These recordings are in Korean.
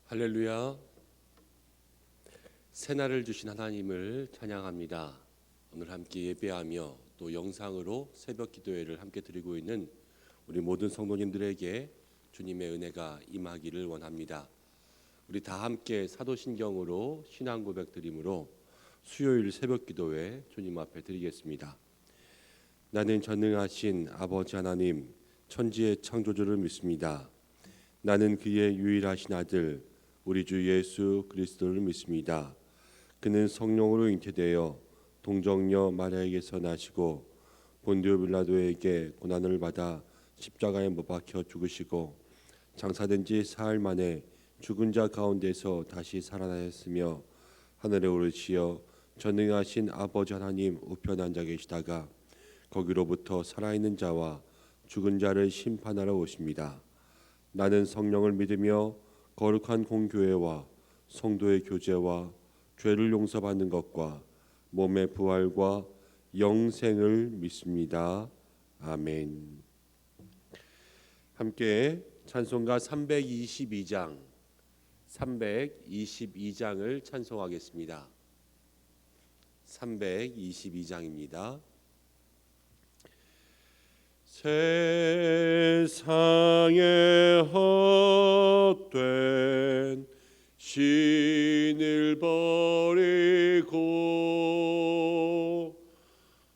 할렐루야. 새날을 주신 하나님을 찬양합니다. 오늘 함께 예배하며 또 영상으로 새벽 기도회를 함께 드리고 있는 우리 모든 성도님들에게 주님의 은혜가 임하기를 원합니다. 우리 다 함께 사도신경으로 신앙 고백 드림으로 수요일 새벽 기도회 주님 앞에 드리겠습니다. 나는 전능하신 아버지 하나님 천지의 창조주를 믿습니다. 나는 그의 유일하신 아들 우리 주 예수 그리스도를 믿습니다. 그는 성령으로 잉태되어 동정녀 마리아에게서 나시고 본디오 빌라도에게 고난을 받아 십자가에 못 박혀 죽으시고 장사된 지 사흘 만에 죽은 자 가운데서 다시 살아나셨으며 하늘에 오르시어 전능하신 아버지 하나님 우편 앉아 계시다가 거기로부터 살아있는 자와 죽은 자를 심판하러 오십니다. 나는 성령을 믿으며 거룩한 공교회와 성도의 교제와 죄를 용서받는 것과 몸의 부활과 영생을 믿습니다. 아멘. 함께 찬송가 322장을 찬송하겠습니다. 322장입니다. 세상에 헛된 신을 버리고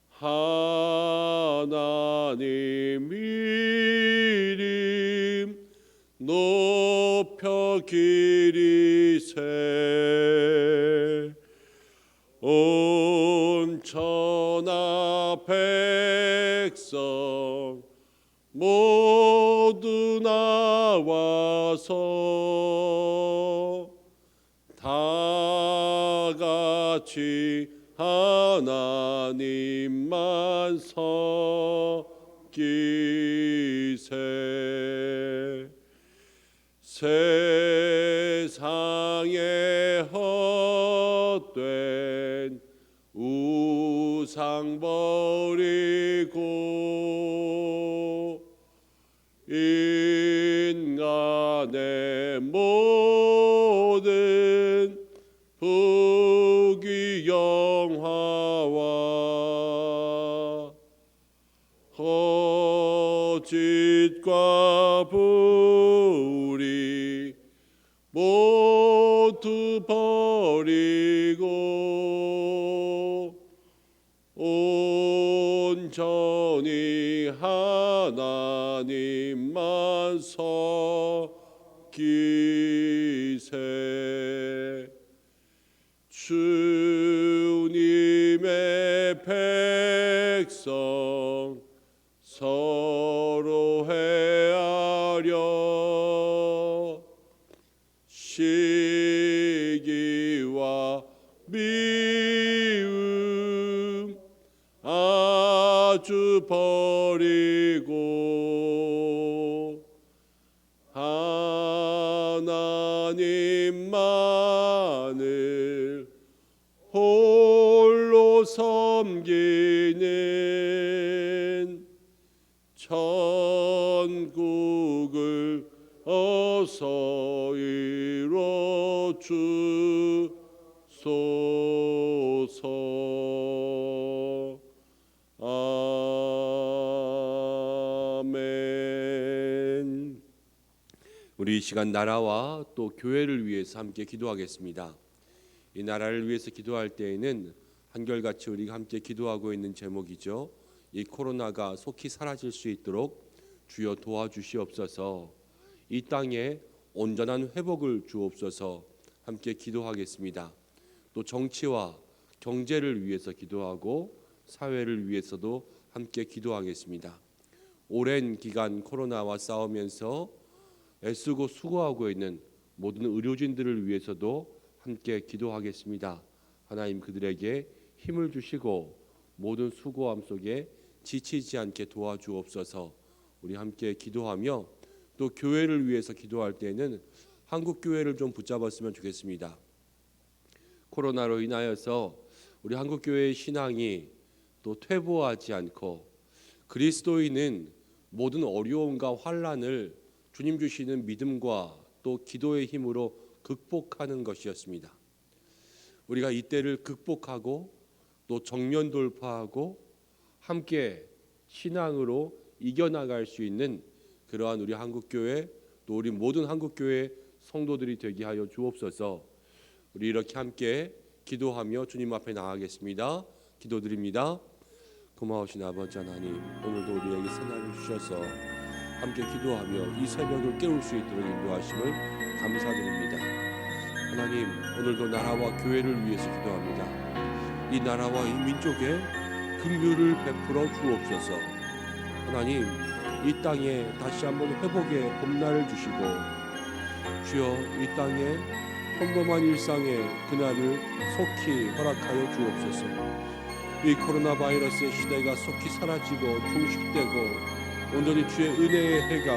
하나님 이름 높여 기리세 온 천하 백성 모두 나와서 다 같이 하나님만 섬기세 세상에 헛된 우상 버리고 인간의 모든 부귀영화와 거짓과 불의 모두 버리고 온전히 하나님만 섬기세 주님의 백성 서로 헤아려 시기와 미움 아주 버리고 하나님만을 홀로 섬기는 천국을 어서 이뤄 주소서. 아멘. 우리 이 시간 나라와 또 교회를 위해서 함께 기도하겠습니다. 이 나라를 위해서 기도할 때에는 한결같이 우리가 함께 기도하고 있는 제목이죠. 이 코로나가 속히 사라질 수 있도록 주여 도와주시옵소서. 이 땅에 온전한 회복을 주옵소서. 함께 기도하겠습니다. 또 정치와 경제를 위해서 기도하고 사회를 위해서도 함께 기도하겠습니다. 오랜 기간 코로나와 싸우면서 애쓰고 수고하고 있는 모든 의료진들을 위해서도 함께 기도하겠습니다. 하나님 그들에게 힘을 주시고 모든 수고함 속에 지치지 않게 도와주옵소서. 우리 함께 기도하며 또 교회를 위해서 기도할 때는 한국 교회를 좀 붙잡았으면 좋겠습니다. 코로나로 인하여서 우리 한국 교회의 신앙이 또 퇴보하지 않고 그리스도인은 모든 어려움과 환난을 주님 주시는 믿음과 또 기도의 힘으로 극복하는 것이었습니다. 우리가 이때를 극복하고 또 정면 돌파하고 함께 신앙으로 이겨나갈 수 있는 그러한 우리 한국교회 또 우리 모든 한국교회 성도들이 되게 하여 주옵소서. 우리 이렇게 함께 기도하며 주님 앞에 나아가겠습니다. 기도드립니다. 고마우신 아버지 하나님, 오늘도 우리에게 새날을 주셔서 함께 기도하며 이 새벽을 깨울 수 있도록 인도하심을 감사드립니다. 하나님, 오늘도 나라와 교회를 위해서 기도합니다. 이 나라와 이 민족에 긍휼을 베풀어 주옵소서. 하나님, 이 땅에 다시 한번 회복의 봄날을 주시고 주여 이 땅에 평범한 일상의 그날을 속히 허락하여 주옵소서. 이 코로나 바이러스의 시대가 속히 사라지고 종식되고 온전히 주의 은혜의 해가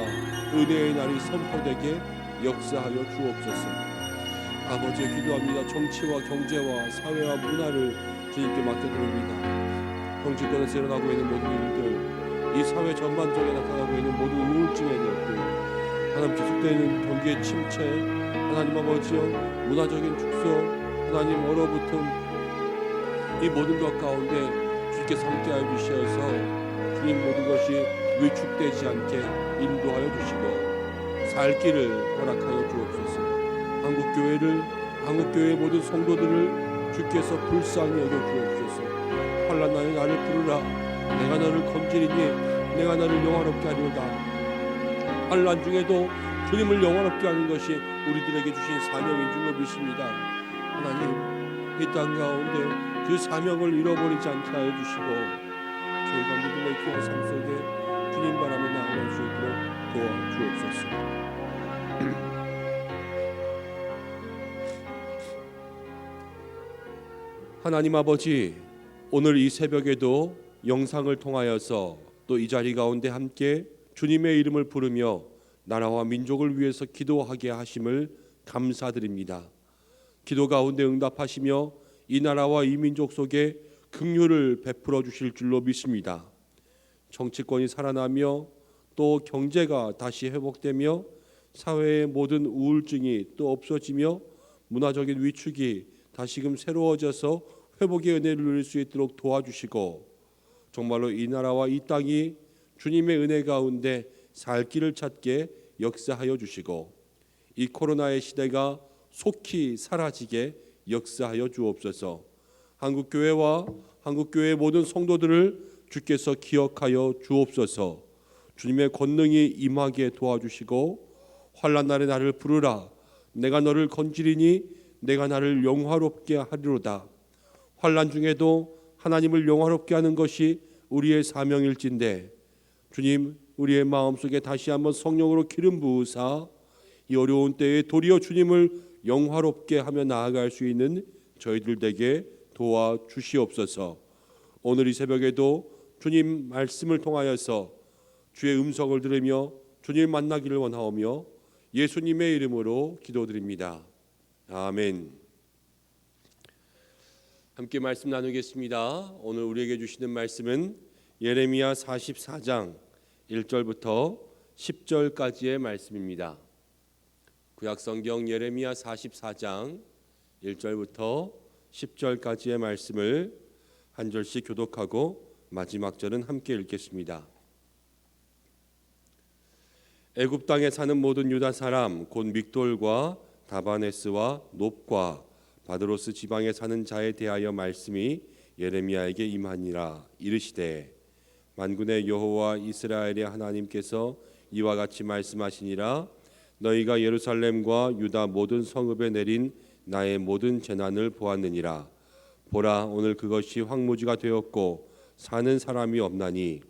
은혜의 날이 선포되게 역사하여 주옵소서. 아버지 기도합니다. 정치와 경제와 사회와 문화를 주님께 맡겨드립니다. 정치권에서 일어나고 있는 모든 일들, 이 사회 전반적에 나타나고 있는 모든 우울증의 것들, 하나님 계속되는 경기의 침체, 하나님 아버지여 문화적인 축소, 하나님 얼어붙음, 이 모든 것 가운데 주께서 함께하여 주셔서 주님 모든 것이 위축되지 않게 인도하여 주시고 살 길을 허락하여 주옵소서. 한국교회의 모든 성도들을 주께서 불쌍히 여겨 주옵소서. 환난나의 나를 부르라. 내가 너를 건지리니 내가 너를 영화롭게 하리로다. 환난 중에도 주님을 영화롭게 하는 것이 우리들에게 주신 사명인 줄로 믿습니다. 하나님, 이 땅 가운데 그 사명을 잃어버리지 않게 하여 주시고 저희가 믿음의 귀한 삶 속에 주님 바람에 나아갈 수 있도록 도와주옵소서. 하나님 아버지, 오늘 이 새벽에도 영상을 통하여서 또 이 자리 가운데 함께 주님의 이름을 부르며 나라와 민족을 위해서 기도하게 하심을 감사드립니다. 기도 가운데 응답하시며 이 나라와 이 민족 속에 긍휼을 베풀어 주실 줄로 믿습니다. 정치권이 살아나며 또 경제가 다시 회복되며 사회의 모든 우울증이 또 없어지며 문화적인 위축이 다시금 새로워져서 회복의 은혜를 누릴 수 있도록 도와주시고 정말로 이 나라와 이 땅이 주님의 은혜 가운데 살 길을 찾게 역사하여 주시고 이 코로나의 시대가 속히 사라지게 역사하여 주옵소서. 한국교회와 한국교회의 모든 성도들을 주께서 기억하여 주옵소서. 주님의 권능이 임하게 도와주시고 환난 날에 나를 부르라. 내가 너를 건지리니 내가 나를 영화롭게 하리로다. 환난 중에도 하나님을 영화롭게 하는 것이 우리의 사명일진데 주님, 우리의 마음속에 다시 한번 성령으로 기름 부으사 이 어려운 때에 도리어 주님을 영화롭게 하며 나아갈 수 있는 저희들 되게 도와주시옵소서. 오늘 이 새벽에도 주님 말씀을 통하여서 주의 음성을 들으며 주님 만나기를 원하오며 예수님의 이름으로 기도드립니다. 아멘. 함께 말씀 나누겠습니다. 오늘 우리에게 주시는 말씀은 예레미야 44장 1절부터 10절까지의 말씀입니다. 구약성경 예레미야 44장 1절부터 10절까지의 말씀을 한 절씩 교독하고 마지막 절은 함께 읽겠습니다. 애굽 땅에 사는 모든 유다 사람 곧 믹돌과 다바네스와 놉과 바드로스 지방에 사는 자에 대하여 말씀이 예레미야에게 임하니라. 이르시되 만군의 여호와 이스라엘의 하나님께서 이와 같이 말씀하시니라. 너희가 예루살렘과 유다 모든 성읍에 내린 나의 모든 재난을 보았느니라. 보라, 오늘 그것이 황무지가 되었고 사는 사람이 없나니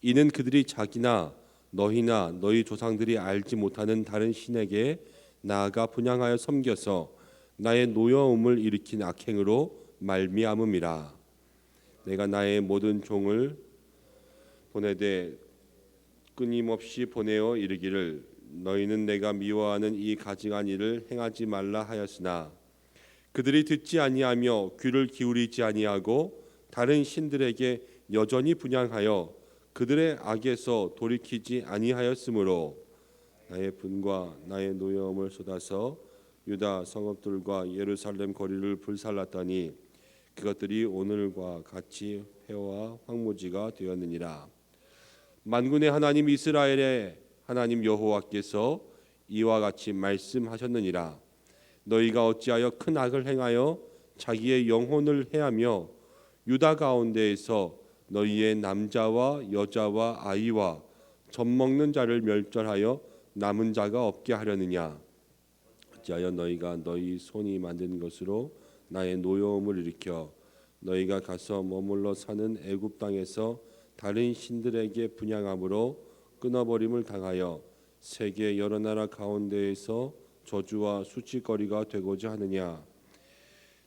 이는 그들이 자기나 너희나 너희 조상들이 알지 못하는 다른 신에게 나아가 분향하여 섬겨서 나의 노여움을 일으킨 악행으로 말미암음이라. 내가 나의 모든 종을 보내되 끊임없이 보내어 이르기를 너희는 내가 미워하는 이 가증한 일을 행하지 말라 하였으나 그들이 듣지 아니하며 귀를 기울이지 아니하고 다른 신들에게 여전히 분향하여 그들의 악에서 돌이키지 아니하였으므로 나의 분과 나의 노여움을 쏟아서 유다 성읍들과 예루살렘 거리를 불살랐더니 그것들이 오늘과 같이 회와 황무지가 되었느니라. 만군의 하나님 이스라엘의 하나님 여호와께서 이와 같이 말씀하셨느니라. 너희가 어찌하여 큰 악을 행하여 자기의 영혼을 해하며 유다 가운데에서 너희의 남자와 여자와 아이와 젖먹는 자를 멸절하여 남은 자가 없게 하려느냐. 어찌하여 너희가 너희 손이 만든 것으로 나의 노여움을 일으켜 너희가 가서 머물러 사는 애굽 땅에서 다른 신들에게 분향함으로 끊어버림을 당하여 세계 여러 나라 가운데에서 저주와 수치거리가 되고자 하느냐.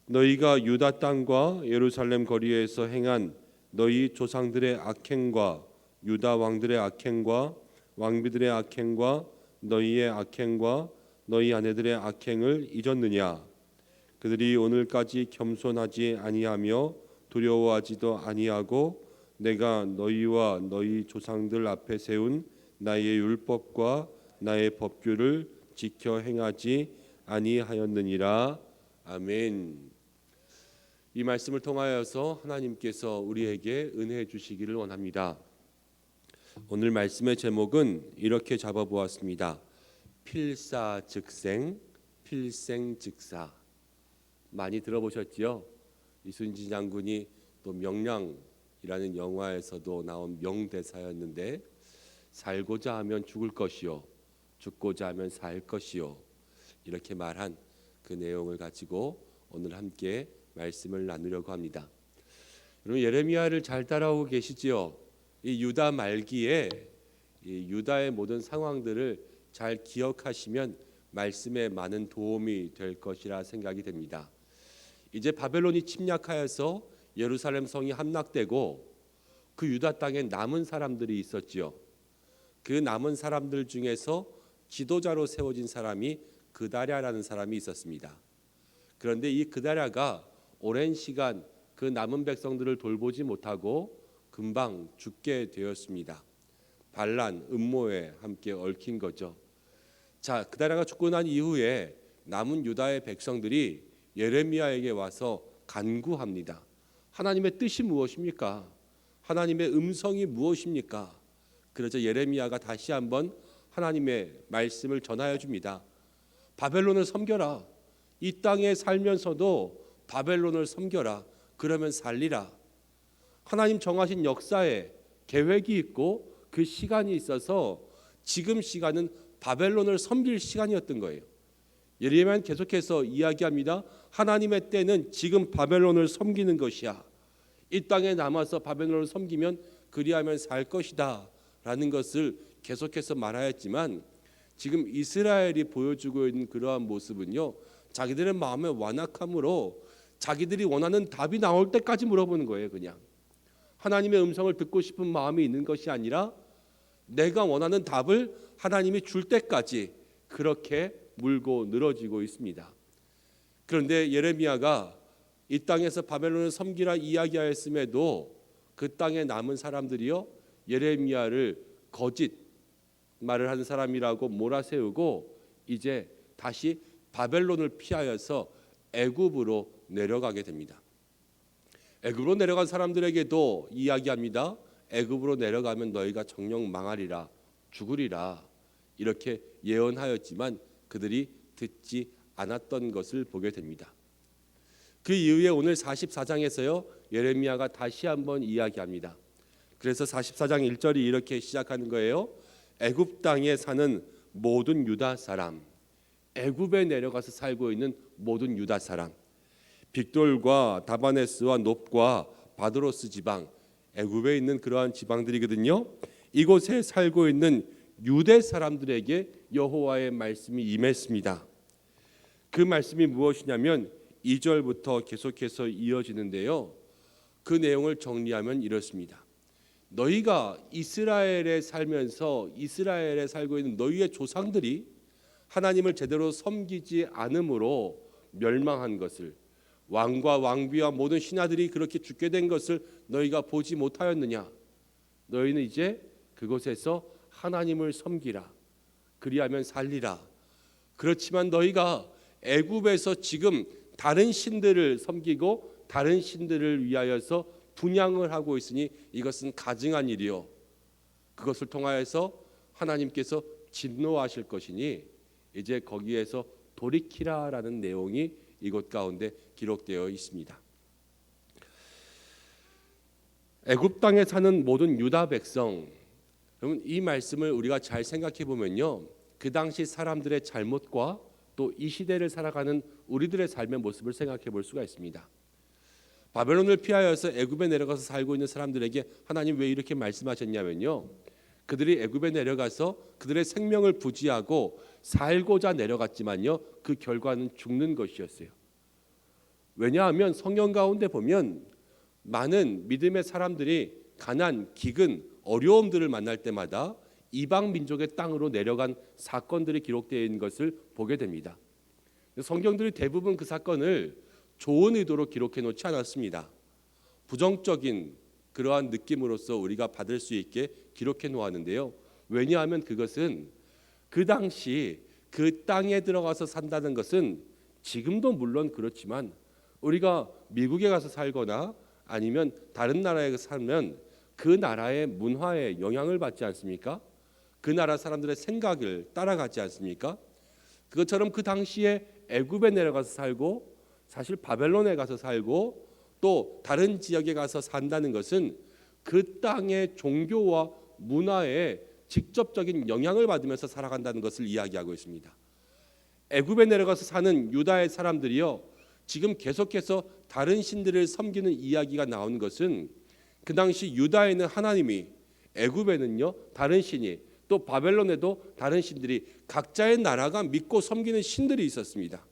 너희가 유다 땅과 예루살렘 거리에서 행한 너희 조상들의 악행과 유다 왕들의 악행과 왕비들의 악행과 너희의 악행과 너희 아내들의 악행을 잊었느냐. 그들이 오늘까지 겸손하지 아니하며 두려워하지도 아니하고 내가 너희와 너희 조상들 앞에 세운 나의 율법과 나의 법규를 지켜 행하지 아니하였느니라. 아멘. 이 말씀을 통하여서 하나님께서 우리에게 은혜 주시기를 원합니다. 오늘 말씀의 제목은 이렇게 잡아보았습니다. 필사즉생, 필생즉사. 많이 들어보셨지요? 이순신 장군이 또 명량이라는 영화에서도 나온 명대사였는데, 살고자 하면 죽을 것이요 죽고자 하면 살 것이요, 이렇게 말한 그 내용을 가지고 오늘 함께 말씀을 나누려고 합니다. 여러분, 예레미야를 잘 따라오고 계시지요? 이 유다 말기에 이 유다의 모든 상황들을 잘 기억하시면 말씀에 많은 도움이 될 것이라 생각이 됩니다. 이제 바벨론이 침략하여서 예루살렘 성이 함락되고 그 유다 땅에 남은 사람들이 있었지요. 그 남은 사람들 중에서 지도자로 세워진 사람이 그다랴라는 사람이 있었습니다. 그런데 이 그다랴가 오랜 시간 그 남은 백성들을 돌보지 못하고 금방 죽게 되었습니다. 반란, 음모에 함께 얽힌 거죠. 자, 그다랴가 죽고 난 이후에 남은 유다의 백성들이 예레미야에게 와서 간구합니다. 하나님의 뜻이 무엇입니까? 하나님의 음성이 무엇입니까? 그래서 예레미야가 다시 한번 하나님의 말씀을 전하여 줍니다. 바벨론을 섬겨라. 이 땅에 살면서도 바벨론을 섬겨라. 그러면 살리라. 하나님 정하신 역사에 계획이 있고 그 시간이 있어서 지금 시간은 바벨론을 섬길 시간이었던 거예요. 예레미야는 계속해서 이야기합니다. 하나님의 때는 지금 바벨론을 섬기는 것이야. 이 땅에 남아서 바벨론을 섬기면 그리하면 살 것이다 라는 것을 계속해서 말하였지만, 지금 이스라엘이 보여주고 있는 그러한 모습은요, 자기들의 마음의 완악함으로 자기들이 원하는 답이 나올 때까지 물어보는 거예요. 그냥 하나님의 음성을 듣고 싶은 마음이 있는 것이 아니라 내가 원하는 답을 하나님이 줄 때까지 그렇게 물고 늘어지고 있습니다. 그런데 예레미야가 이 땅에서 바벨론을 섬기라 이야기하였음에도 그 땅에 남은 사람들이요, 예레미야를 거짓 말을 하는 사람이라고 몰아세우고 이제 다시 바벨론을 피하여서 애굽으로 내려가게 됩니다. 애굽으로 내려간 사람들에게도 이야기합니다. 애굽으로 내려가면 너희가 정녕 망하리라, 죽으리라, 이렇게 예언하였지만 그들이 듣지 않았던 것을 보게 됩니다. 그 이후에 오늘 44장에서요 예레미야가 다시 한번 이야기합니다. 그래서 44장 1절이 이렇게 시작하는 거예요. 애굽 땅에 사는 모든 유다 사람, 애굽에 내려가서 살고 있는 모든 유다 사람, 빅돌과 다바네스와 놉과 바드로스 지방, 애굽에 있는 그러한 지방들이거든요. 이곳에 살고 있는 유대 사람들에게 여호와의 말씀이 임했습니다. 그 말씀이 무엇이냐면 2절부터 계속해서 이어지는데요. 그 내용을 정리하면 이렇습니다. 너희가 이스라엘에 살면서 이스라엘에 살고 있는 너희의 조상들이 하나님을 제대로 섬기지 않음으로 멸망한 것을, 왕과 왕비와 모든 신하들이 그렇게 죽게 된 것을 너희가 보지 못하였느냐? 너희는 이제 그곳에서 하나님을 섬기라. 그리하면 살리라. 그렇지만 너희가 애굽에서 지금 다른 신들을 섬기고 다른 신들을 위하여서 분향을 하고 있으니 이것은 가증한 일이요, 그것을 통하여서 하나님께서 진노하실 것이니 이제 거기에서 돌이키라라는 내용이 이곳 가운데 기록되어 있습니다. 애굽 땅에 사는 모든 유다 백성, 여러분 이 말씀을 우리가 잘 생각해 보면요, 그 당시 사람들의 잘못과 또 이 시대를 살아가는 우리들의 삶의 모습을 생각해 볼 수가 있습니다. 바벨론을 피하여서 애굽에 내려가서 살고 있는 사람들에게 하나님 왜 이렇게 말씀하셨냐면요, 그들이 애굽에 내려가서 그들의 생명을 부지하고 살고자 내려갔지만요, 그 결과는 죽는 것이었어요. 왜냐하면 성경 가운데 보면 많은 믿음의 사람들이 가난, 기근, 어려움들을 만날 때마다 이방 민족의 땅으로 내려간 사건들이 기록되어 있는 것을 보게 됩니다. 성경들이 대부분 그 사건을 좋은 의도로 기록해 놓지 않았습니다. 부정적인 그러한 느낌으로서 우리가 받을 수 있게 기록해 놓았는데요. 왜냐하면 그것은 그 당시 그 땅에 들어가서 산다는 것은 지금도 물론 그렇지만 우리가 미국에 가서 살거나 아니면 다른 나라에 살면 그 나라의 문화에 영향을 받지 않습니까? 그 나라 사람들의 생각을 따라가지 않습니까? 그것처럼 그 당시에 애굽에 내려가서 살고 사실 바벨론에 가서 살고 또 다른 지역에 가서 산다는 것은 그 땅의 종교와 문화에 직접적인 영향을 받으면서 살아간다는 것을 이야기하고 있습니다. 애굽에 내려가서 사는 유다의 사람들이요, 지금 계속해서 다른 신들을 섬기는 이야기가 나오는 것은 그 당시 유다에는 하나님이, 애굽에는요 다른 신이, 또 바벨론에도 다른 신들이, 각자의 나라가 믿고 섬기는 신들이 있었습니다.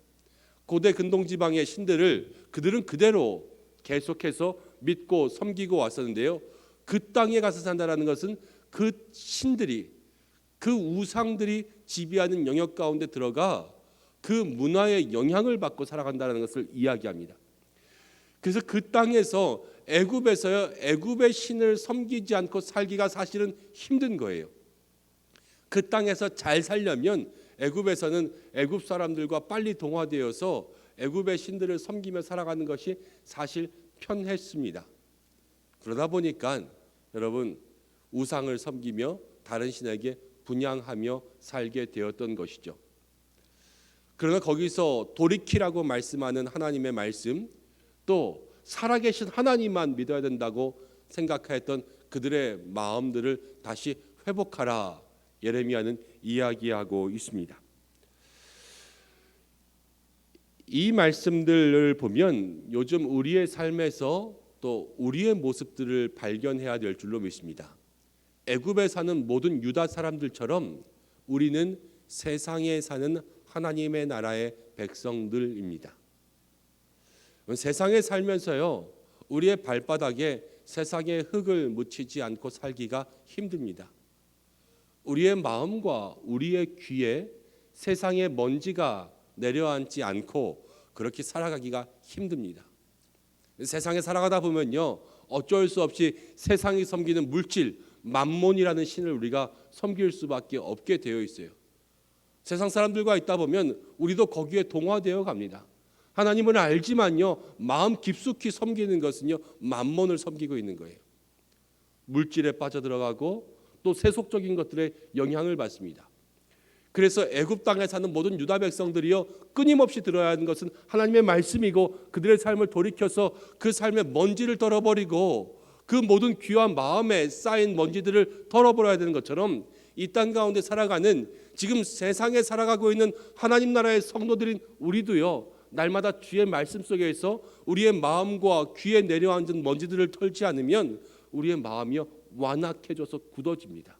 고대 근동지방의 신들을 그들은 그대로 계속해서 믿고 섬기고 왔었는데요, 그 땅에 가서 산다라는 것은 그 신들이, 그 우상들이 지배하는 영역 가운데 들어가 그 문화의 영향을 받고 살아간다는 것을 이야기합니다. 그래서 그 땅에서 애굽에서요, 애굽의 신을 섬기지 않고 살기가 사실은 힘든 거예요. 그 땅에서 잘 살려면 애굽에서는 애굽 사람들과 빨리 동화되어서 애굽의 신들을 섬기며 살아가는 것이 사실 편했습니다. 그러다 보니까 여러분 우상을 섬기며 다른 신에게 분향하며 살게 되었던 것이죠. 그러나 거기서 돌이키라고 말씀하는 하나님의 말씀, 또 살아계신 하나님만 믿어야 된다고 생각했던 그들의 마음들을 다시 회복하라, 예레미야는 이야기하고 있습니다. 이 말씀들을 보면 요즘 우리의 삶에서 또 우리의 모습들을 발견해야 될 줄로 믿습니다. 애굽에 사는 모든 유다 사람들처럼 우리는 세상에 사는 하나님의 나라의 백성들입니다. 세상에 살면서요, 우리의 발바닥에 세상의 흙을 묻히지 않고 살기가 힘듭니다. 우리의 마음과 우리의 귀에 세상의 먼지가 내려앉지 않고 그렇게 살아가기가 힘듭니다. 세상에 살아가다 보면요, 어쩔 수 없이 세상이 섬기는 물질, 맘몬이라는 신을 우리가 섬길 수밖에 없게 되어 있어요. 세상 사람들과 있다 보면 우리도 거기에 동화되어 갑니다. 하나님은 알지만요, 마음 깊숙이 섬기는 것은요, 맘몬을 섬기고 있는 거예요. 물질에 빠져들어가고 또 세속적인 것들에 영향을 받습니다. 그래서 애굽 땅에 사는 모든 유다 백성들이요, 끊임없이 들어야 하는 것은 하나님의 말씀이고 그들의 삶을 돌이켜서 그 삶의 먼지를 털어버리고 그 모든 귀한 마음에 쌓인 먼지들을 털어버려야 되는 것처럼 이 땅 가운데 살아가는 지금 세상에 살아가고 있는 하나님 나라의 성도들인 우리도요, 날마다 주의 말씀 속에서 우리의 마음과 귀에 내려앉은 먼지들을 털지 않으면 우리의 마음이요 완악해져서 굳어집니다.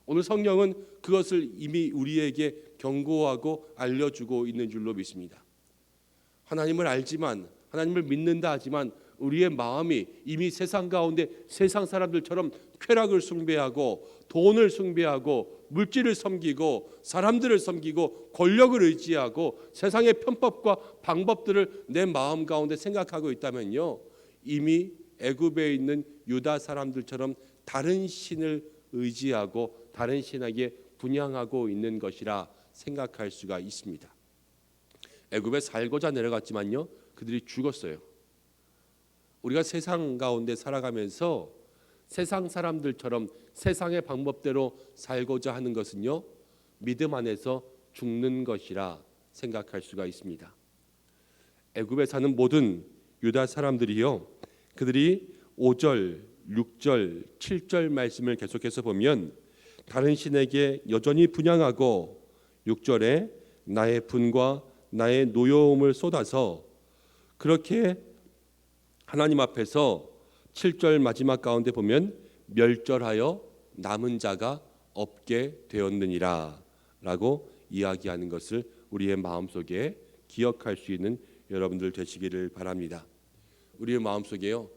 오늘 성경은 그것을 이미 우리에게 경고하고 알려주고 있는 줄로 믿습니다. 하나님을 알지만, 하나님을 믿는다 하지만 우리의 마음이 이미 세상 가운데 세상 사람들처럼 쾌락을 숭배하고 돈을 숭배하고 물질을 섬기고 사람들을 섬기고 권력을 의지하고 세상의 편법과 방법들을 내 마음 가운데 생각하고 있다면요, 이미 애굽에 있는 유다 사람들처럼 다른 신을 의지하고 다른 신에게 분향하고 있는 것이라 생각할 수가 있습니다. 애굽에 살고자 내려갔지만요, 그들이 죽었어요. 우리가 세상 가운데 살아가면서 세상 사람들처럼 세상의 방법대로 살고자 하는 것은요, 믿음 안에서 죽는 것이라 생각할 수가 있습니다. 애굽에 사는 모든 유다 사람들이요, 그들이 5절, 6절, 7절 말씀을 계속해서 보면 다른 신에게 여전히 분향하고 6절에 나의 분과 나의 노여움을 쏟아서 그렇게 하나님 앞에서 7절 마지막 가운데 보면 멸절하여 남은 자가 없게 되었느니라 라고 이야기하는 것을 우리의 마음속에 기억할 수 있는 여러분들 되시기를 바랍니다. 우리의 마음속에요,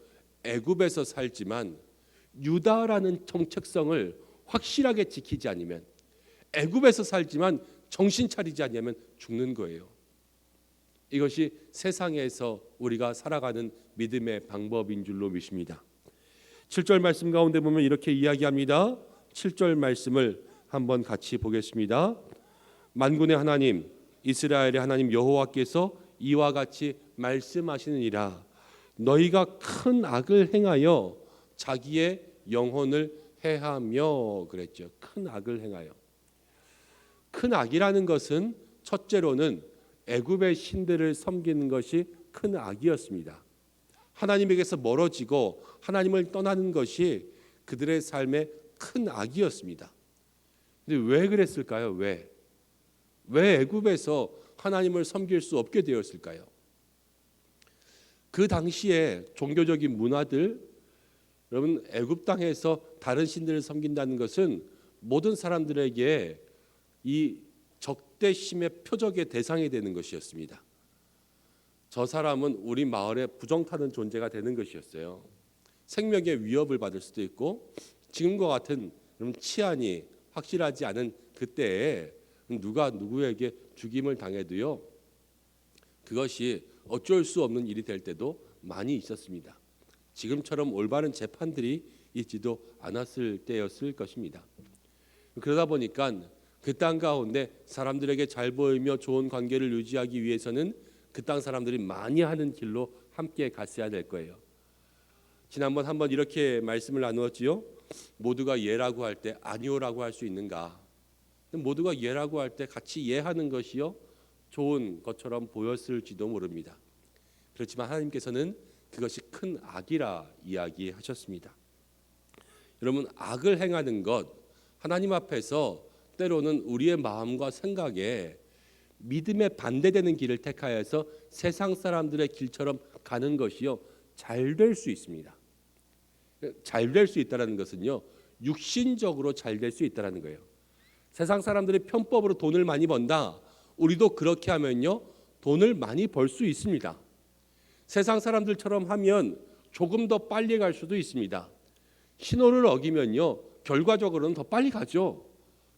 애굽에서 살지만 유다라는 정체성을 확실하게 지키지 않으면, 애굽에서 살지만 정신 차리지 않으면 죽는 거예요. 이것이 세상에서 우리가 살아가는 믿음의 방법인 줄로 믿습니다. 7절 말씀 가운데 보면 이렇게 이야기합니다. 7절 말씀을 한번 같이 보겠습니다. 만군의 하나님 이스라엘의 하나님 여호와께서 이와 같이 말씀하시느니라. 너희가 큰 악을 행하여 자기의 영혼을 해하며 그랬죠. 큰 악을 행하여. 큰 악이라는 것은 첫째로는 애굽의 신들을 섬기는 것이 큰 악이었습니다. 하나님에게서 멀어지고 하나님을 떠나는 것이 그들의 삶의 큰 악이었습니다. 근데 왜 그랬을까요? 왜 애굽에서 하나님을 섬길 수 없게 되었을까요? 그 당시에 종교적인 문화들, 여러분, 애굽 땅에서 다른 신들을 섬긴다는 것은 모든 사람들에게 이 적대심의 표적의 대상이 되는 것이었습니다. 저 사람은 우리 마을에 부정타는 존재가 되는 것이었어요. 생명의 위협을 받을 수도 있고, 지금과 같은 치안이 확실하지 않은 그때에 누가 누구에게 죽임을 당해도요, 그것이 어쩔 수 없는 일이 될 때도 많이 있었습니다. 지금처럼 올바른 재판들이 있지도 않았을 때였을 것입니다. 그러다 보니까 그 땅 가운데 사람들에게 잘 보이며 좋은 관계를 유지하기 위해서는 그 땅 사람들이 많이 하는 길로 함께 갔어야 될 거예요. 지난번 한번 이렇게 말씀을 나누었지요. 모두가 예라고 할 때 아니오라고 할 수 있는가? 모두가 예라고 할 때 같이 예하는 것이요, 좋은 것처럼 보였을지도 모릅니다. 그렇지만 하나님께서는 그것이 큰 악이라 이야기하셨습니다. 여러분, 악을 행하는 것, 하나님 앞에서 때로는 우리의 마음과 생각에 믿음에 반대되는 길을 택하여서 세상 사람들의 길처럼 가는 것이요, 잘 될 수 있습니다. 잘 될 수 있다는 것은요, 육신적으로 잘 될 수 있다는 거예요. 세상 사람들이 편법으로 돈을 많이 번다, 우리도 그렇게 하면요, 돈을 많이 벌 수 있습니다. 세상 사람들처럼 하면 조금 더 빨리 갈 수도 있습니다. 신호를 어기면요, 결과적으로는 더 빨리 가죠.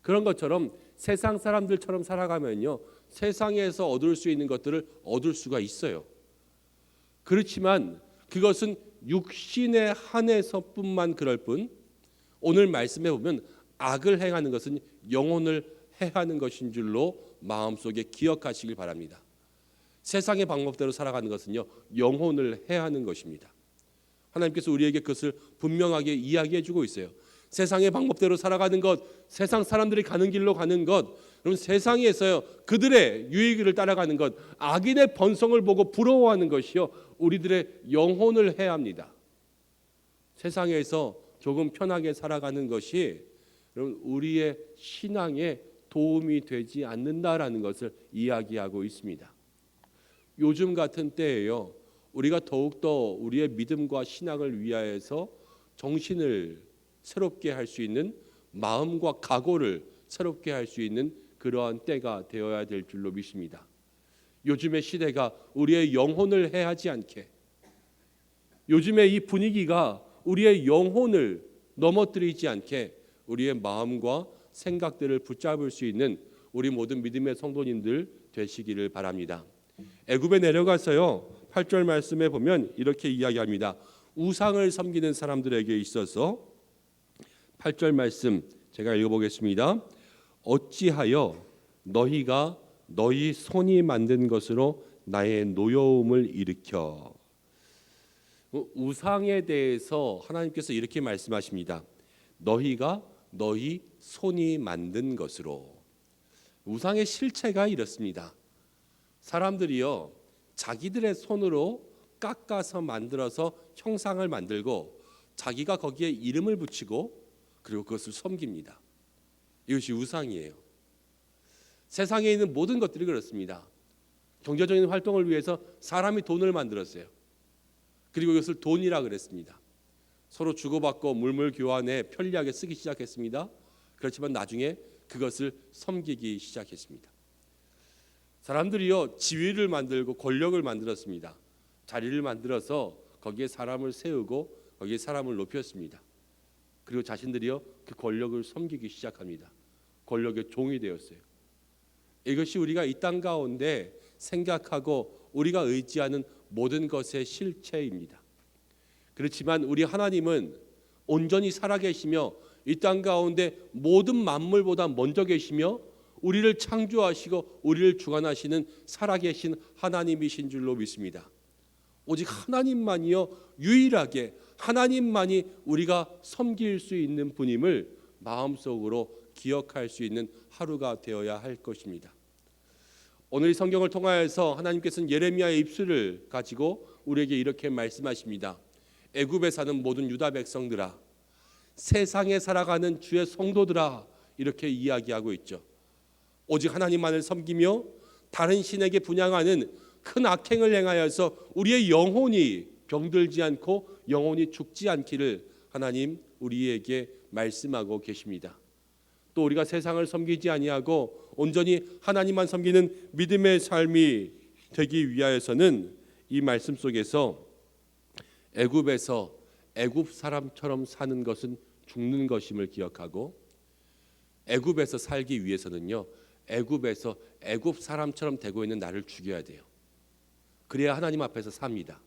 그런 것처럼 세상 사람들처럼 살아가면요, 세상에서 얻을 수 있는 것들을 얻을 수가 있어요. 그렇지만 그것은 육신에 한해서뿐만 그럴 뿐, 오늘 말씀해 보면 악을 행하는 것은 영혼을 해하는 것인 줄로 마음속에 기억하시길 바랍니다. 세상의 방법대로 살아가는 것은요, 영혼을 해하는 것입니다. 하나님께서 우리에게 그것을 분명하게 이야기해 주고 있어요. 세상의 방법대로 살아가는 것, 세상 사람들이 가는 길로 가는 것, 그럼 세상에서요, 그들의 유익을 따라가는 것, 악인의 번성을 보고 부러워하는 것이요, 우리들의 영혼을 해야 합니다. 세상에서 조금 편하게 살아가는 것이 여러분, 우리의 신앙에 도움이 되지 않는다라는 것을 이야기하고 있습니다. 요즘 같은 때에요, 우리가 더욱더 우리의 믿음과 신앙을 위하여서 정신을 새롭게 할 수 있는, 마음과 각오를 새롭게 할 수 있는 그러한 때가 되어야 될 줄로 믿습니다. 요즘의 시대가 우리의 영혼을 해하지 않게, 요즘의 이 분위기가 우리의 영혼을 넘어뜨리지 않게 우리의 마음과 생각들을 붙잡을 수 있는 우리 모든 믿음의 성도님들 되시기를 바랍니다. 애굽에 내려가서요, 8절 말씀에 보면 이렇게 이야기합니다. 우상을 섬기는 사람들에게 있어서 8절 말씀 제가 읽어보겠습니다. 어찌하여 너희가 너희 손이 만든 것으로 나의 노여움을 일으켜. 우상에 대해서 하나님께서 이렇게 말씀하십니다. 너희가 너희 손이 만든 것으로. 우상의 실체가 이렇습니다. 사람들이요, 자기들의 손으로 깎아서 만들어서 형상을 만들고 자기가 거기에 이름을 붙이고 그리고 그것을 섬깁니다. 이것이 우상이에요. 세상에 있는 모든 것들이 그렇습니다. 경제적인 활동을 위해서 사람이 돈을 만들었어요. 그리고 이것을 돈이라 그랬습니다. 서로 주고받고 물물 교환에 편리하게 쓰기 시작했습니다. 그렇지만 나중에 그것을 섬기기 시작했습니다. 사람들이요, 지위를 만들고 권력을 만들었습니다. 자리를 만들어서 거기에 사람을 세우고 거기에 사람을 높였습니다. 그리고 자신들이요, 그 권력을 섬기기 시작합니다. 권력의 종이 되었어요. 이것이 우리가 이 땅 가운데 생각하고 우리가 의지하는 모든 것의 실체입니다. 그렇지만 우리 하나님은 온전히 살아계시며 이 땅 가운데 모든 만물보다 먼저 계시며 우리를 창조하시고 우리를 주관하시는 살아계신 하나님이신 줄로 믿습니다. 오직 하나님만이요, 유일하게 하나님만이 우리가 섬길 수 있는 분임을 마음속으로 기억할 수 있는 하루가 되어야 할 것입니다. 오늘 이 성경을 통하여서 하나님께서는 예레미야의 입술을 가지고 우리에게 이렇게 말씀하십니다. 애굽에 사는 모든 유다 백성들아, 세상에 살아가는 주의 성도들아, 이렇게 이야기하고 있죠. 오직 하나님만을 섬기며 다른 신에게 분향하는 큰 악행을 행하여서 우리의 영혼이 병들지 않고 영혼이 죽지 않기를 하나님 우리에게 말씀하고 계십니다. 또 우리가 세상을 섬기지 아니하고 온전히 하나님만 섬기는 믿음의 삶이 되기 위하여서는 이 말씀 속에서 애굽에서 애굽 사람처럼 사는 것은 죽는 것임을 기억하고, 애굽에서 살기 위해서는요, 애굽에서 애굽 사람처럼 되고 있는 나를 죽여야 돼요. 그래야 하나님 앞에서 삽니다.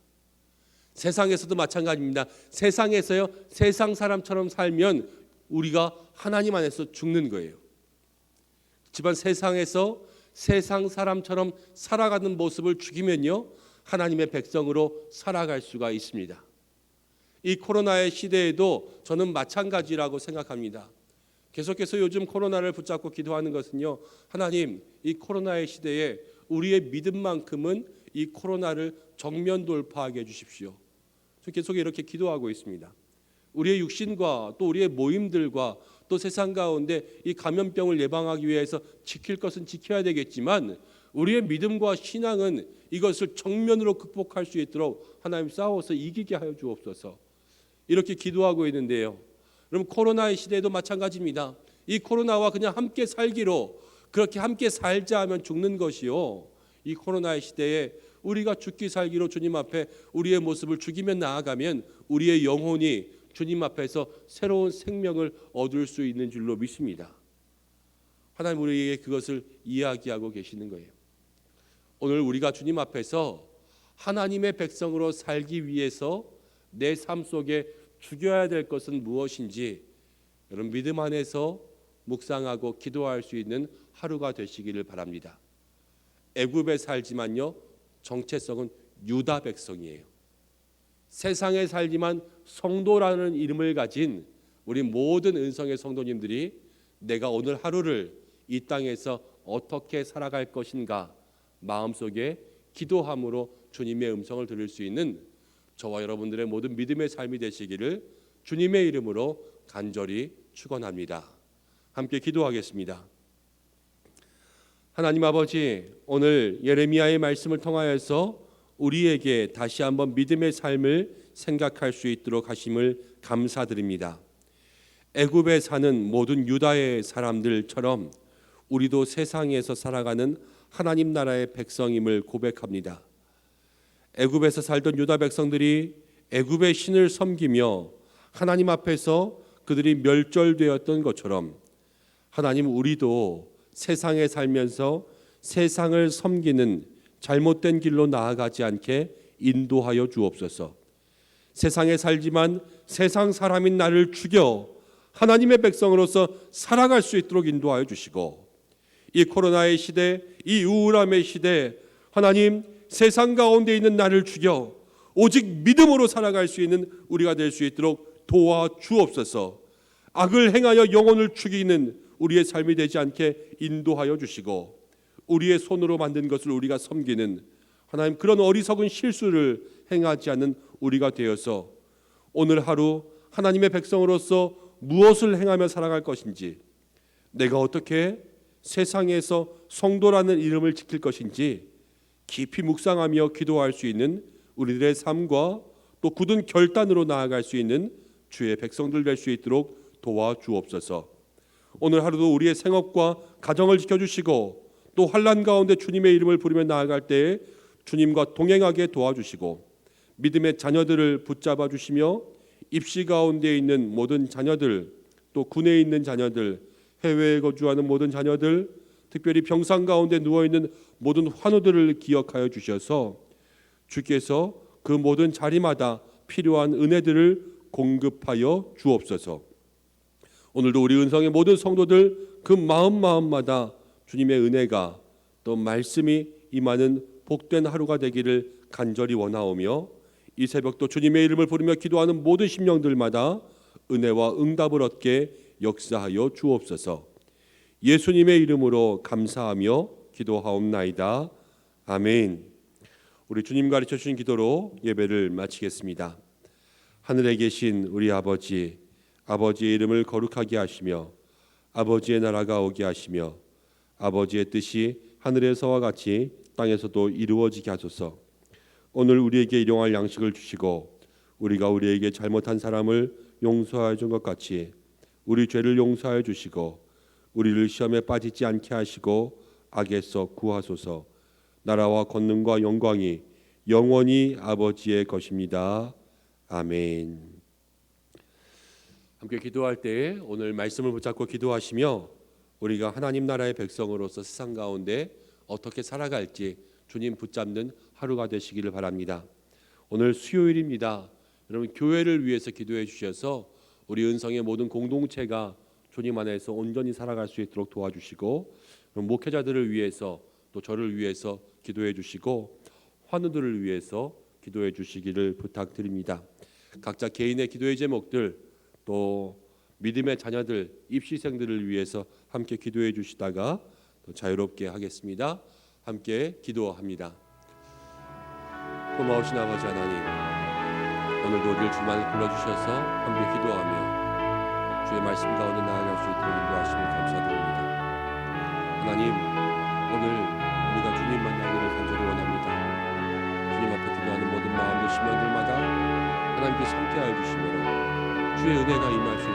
세상에서도 마찬가지입니다. 세상에서요, 세상 사람처럼 살면 우리가 하나님 안에서 죽는 거예요. 하지만 세상에서 세상 사람처럼 살아가는 모습을 죽이면요, 하나님의 백성으로 살아갈 수가 있습니다. 이 코로나의 시대에도 저는 마찬가지라고 생각합니다. 계속해서 요즘 코로나를 붙잡고 기도하는 것은요, 하나님, 이 코로나의 시대에 우리의 믿음만큼은 이 코로나를 정면 돌파하게 해주십시오. 저 계속 이렇게 기도하고 있습니다. 우리의 육신과 또 우리의 모임들과 또 세상 가운데 이 감염병을 예방하기 위해서 지킬 것은 지켜야 되겠지만 우리의 믿음과 신앙은 이것을 정면으로 극복할 수 있도록 하나님 싸워서 이기게 하여 주옵소서. 이렇게 기도하고 있는데요, 그럼 코로나의 시대에도 마찬가지입니다. 이 코로나와 그냥 함께 살기로, 그렇게 함께 살자 하면 죽는 것이요, 이 코로나의 시대에 우리가 죽기 살기로 주님 앞에 우리의 모습을 죽이며 나아가면 우리의 영혼이 주님 앞에서 새로운 생명을 얻을 수 있는 줄로 믿습니다. 하나님 우리에게 그것을 이야기하고 계시는 거예요. 오늘 우리가 주님 앞에서 하나님의 백성으로 살기 위해서 내 삶 속에 죽여야 될 것은 무엇인지 여러분 믿음 안에서 묵상하고 기도할 수 있는 하루가 되시기를 바랍니다. 애굽에 살지만요, 정체성은 유다 백성이에요. 세상에 살지만 성도라는 이름을 가진 우리 모든 은성의 성도님들이 내가 오늘 하루를 이 땅에서 어떻게 살아갈 것인가 마음속에 기도함으로 주님의 음성을 들을 수 있는 저와 여러분들의 모든 믿음의 삶이 되시기를 주님의 이름으로 간절히 축원합니다. 함께 기도하겠습니다. 하나님 아버지, 오늘 예레미야의 말씀을 통하여서 우리에게 다시 한번 믿음의 삶을 생각할 수 있도록 하심을 감사드립니다. 애굽에 사는 모든 유다의 사람들처럼 우리도 세상에서 살아가는 하나님 나라의 백성임을 고백합니다. 애굽에서 살던 유다 백성들이 애굽의 신을 섬기며 하나님 앞에서 그들이 멸절되었던 것처럼 하나님, 우리도 세상에 살면서 세상을 섬기는 잘못된 길로 나아가지 않게 인도하여 주옵소서. 세상에 살지만 세상 사람인 나를 죽여 하나님의 백성으로서 살아갈 수 있도록 인도하여 주시고, 이 코로나의 시대, 이 우울함의 시대, 하나님 세상 가운데 있는 나를 죽여 오직 믿음으로 살아갈 수 있는 우리가 될 수 있도록 도와주옵소서. 악을 행하여 영혼을 죽이는 우리의 삶이 되지 않게 인도하여 주시고, 우리의 손으로 만든 것을 우리가 섬기는 하나님 그런 어리석은 실수를 행하지 않는 우리가 되어서 오늘 하루 하나님의 백성으로서 무엇을 행하며 살아갈 것인지, 내가 어떻게 세상에서 성도라는 이름을 지킬 것인지 깊이 묵상하며 기도할 수 있는 우리들의 삶과 또 굳은 결단으로 나아갈 수 있는 주의 백성들 될 수 있도록 도와주옵소서. 오늘 하루도 우리의 생업과 가정을 지켜주시고 또 환난 가운데 주님의 이름을 부르며 나아갈 때에 주님과 동행하게 도와주시고, 믿음의 자녀들을 붙잡아 주시며 입시 가운데 있는 모든 자녀들, 또 군에 있는 자녀들, 해외에 거주하는 모든 자녀들, 특별히 병상 가운데 누워있는 모든 환우들을 기억하여 주셔서 주께서 그 모든 자리마다 필요한 은혜들을 공급하여 주옵소서. 오늘도 우리 은성의 모든 성도들 그 마음마다 주님의 은혜가 또 말씀이 임하는 복된 하루가 되기를 간절히 원하오며, 이 새벽도 주님의 이름을 부르며 기도하는 모든 심령들마다 은혜와 응답을 얻게 역사하여 주옵소서. 예수님의 이름으로 감사하며 기도하옵나이다. 아멘. 우리 주님 가르쳐 주신 기도로 예배를 마치겠습니다. 하늘에 계신 우리 아버지, 아버지의 이름을 거룩하게 하시며 아버지의 나라가 오게 하시며 아버지의 뜻이 하늘에서와 같이 땅에서도 이루어지게 하소서. 오늘 우리에게 일용할 양식을 주시고 우리가 우리에게 잘못한 사람을 용서하여 준 것 같이 우리 죄를 용서하여 주시고 우리를 시험에 빠지지 않게 하시고 악에서 구하소서. 나라와 권능과 영광이 영원히 아버지의 것입니다. 아멘. 함께 기도할 때 오늘 말씀을 붙잡고 기도하시며 우리가 하나님 나라의 백성으로서 세상 가운데 어떻게 살아갈지 주님 붙잡는 하루가 되시기를 바랍니다. 오늘 수요일입니다. 여러분 교회를 위해서 기도해 주셔서 우리 은성의 모든 공동체가 주님 안에서 온전히 살아갈 수 있도록 도와주시고, 목회자들을 위해서 또 저를 위해서 기도해 주시고 환우들을 위해서 기도해 주시기를 부탁드립니다. 각자 개인의 기도의 제목들, 또 믿음의 자녀들, 입시생들을 위해서 함께 기도해 주시다가 또 자유롭게 하겠습니다. 함께 기도합니다. 고마우신 아버지 하나님, 오늘도 우리를 주만을 불러주셔서 함께 기도하며 주의 말씀 가운데 나아갈 수 있도록 인도하심을 감사드립니다. 하나님, 오늘 우리가 주님 만나기를 간절히 원합니다. 주님 앞에 기도하는 모든 마음들 심령들마다 하나님께서 함께하여 주시므로 주의 은혜가 임할 수